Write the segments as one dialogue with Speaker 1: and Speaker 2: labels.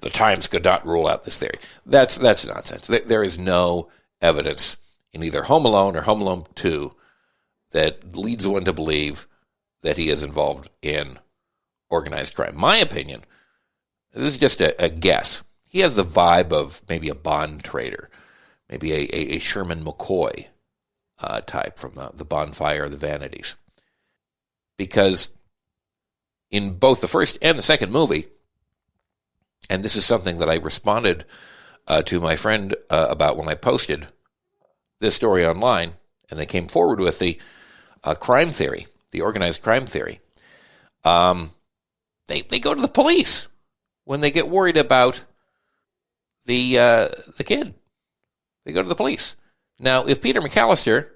Speaker 1: the Times could not rule out this theory. That's nonsense. There is no evidence in either Home Alone or Home Alone 2 that leads one to believe that he is involved in organized crime. My opinion, this is just a guess. He has the vibe of maybe a Bond trader, maybe a Sherman McCoy type from the Bonfire of the Vanities. Because in both the first and the second movie, and this is something that I responded to my friend about when I posted this story online, and they came forward with the crime theory, the organized crime theory. They go to the police when they get worried about the kid. They go to the police. Now, if Peter McAllister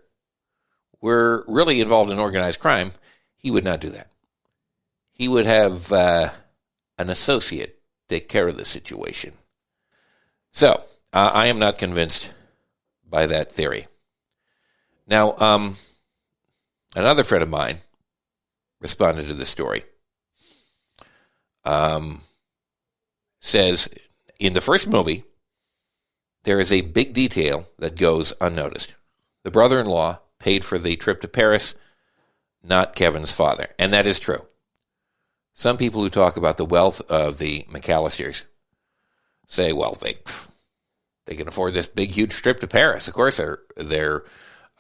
Speaker 1: were really involved in organized crime, he would not do that. He would have an associate take care of the situation. So, I am not convinced by that theory. Now, another friend of mine responded to this story. Says, in the first movie, there is a big detail that goes unnoticed. The brother-in-law paid for the trip to Paris, not Kevin's father. And that is true. Some people who talk about the wealth of the McAllisters say, well, they can afford this big, huge trip to Paris. Of course they're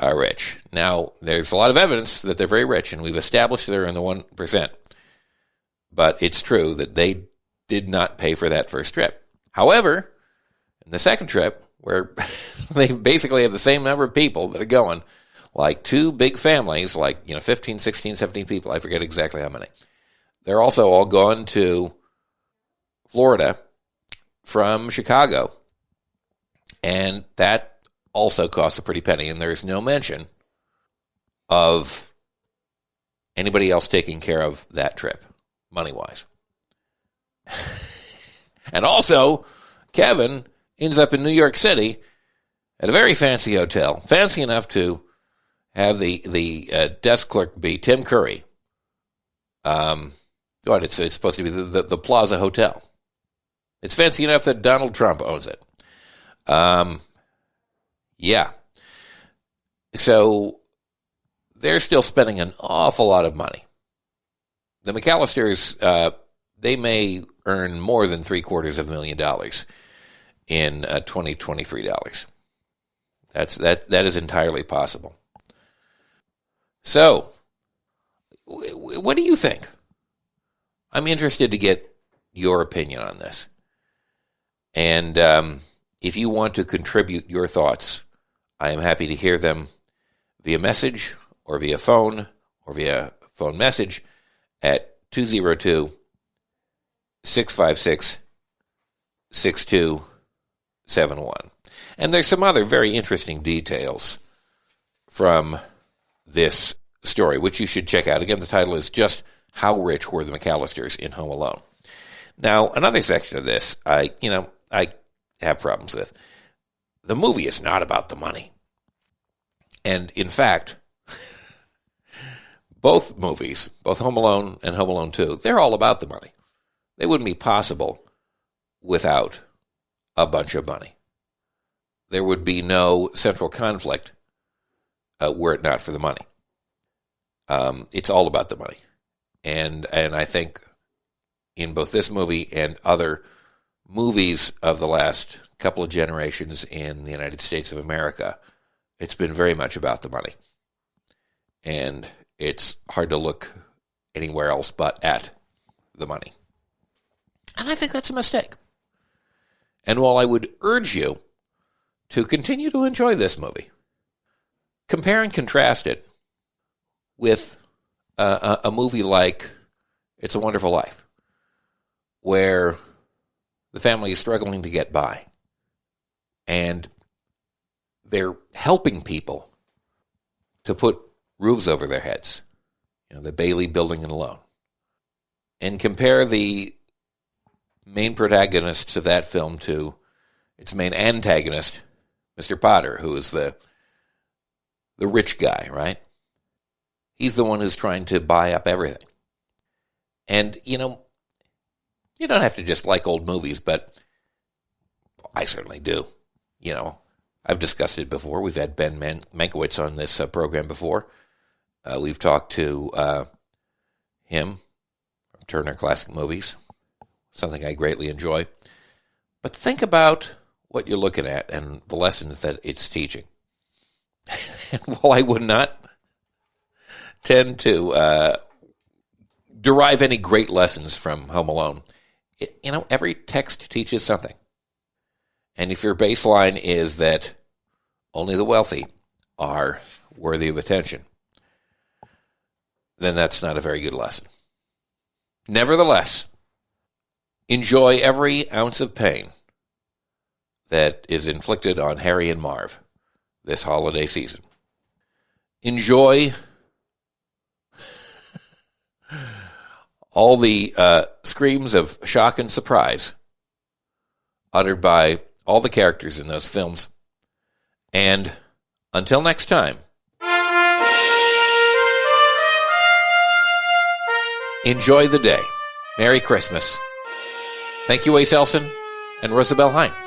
Speaker 1: rich. Now, there's a lot of evidence that they're very rich, and we've established they're in the 1%. But it's true that they did not pay for that first trip. However, in the second trip, where they basically have the same number of people that are going, like two big families, like 15, 16, 17 people, I forget exactly how many. They're also all going to Florida from Chicago. And that also costs a pretty penny. And there's no mention of anybody else taking care of that trip, money-wise. And also, Kevin ends up in New York City at a very fancy hotel, fancy enough to have the desk clerk be Tim Curry. It's supposed to be the Plaza Hotel. It's fancy enough that Donald Trump owns it. Yeah. So they're still spending an awful lot of money. The McAllisters, they may earn more than $750,000 in 2023 dollars. That is entirely possible. So, what do you think? I'm interested to get your opinion on this. And if you want to contribute your thoughts, I am happy to hear them via message or via phone message at 202-656-6271. And there's some other very interesting details from this story, which you should check out. Again, the title is Just How Rich Were the McAllisters in Home Alone? Now, another section of this, I have problems with. The movie is not about the money. And in fact, both movies, both Home Alone and Home Alone 2, they're all about the money. They wouldn't be possible without a bunch of money. There would be no central conflict were it not for the money. It's all about the money. And I think in both this movie and other movies of the last couple of generations in the United States of America, it's been very much about the money. And it's hard to look anywhere else but at the money. And I think that's a mistake. And while I would urge you to continue to enjoy this movie, compare and contrast it with a movie like It's a Wonderful Life, where the family is struggling to get by, and they're helping people to put roofs over their heads. The Bailey Building and Loan. And compare the main protagonists of that film to its main antagonist, Mr. Potter, who is the rich guy, right? He's the one who's trying to buy up everything. And, You don't have to just like old movies, but I certainly do. I've discussed it before. We've had Ben Mankiewicz on this program before. We've talked to him from Turner Classic Movies, something I greatly enjoy. But think about what you're looking at and the lessons that it's teaching. And while I would not tend to derive any great lessons from Home Alone, every text teaches something. And if your baseline is that only the wealthy are worthy of attention, then that's not a very good lesson. Nevertheless, enjoy every ounce of pain that is inflicted on Harry and Marv this holiday season. Enjoy all the screams of shock and surprise uttered by all the characters in those films. And until next time, enjoy the day. Merry Christmas. Thank you, Ace Elson and Rosabelle Hine.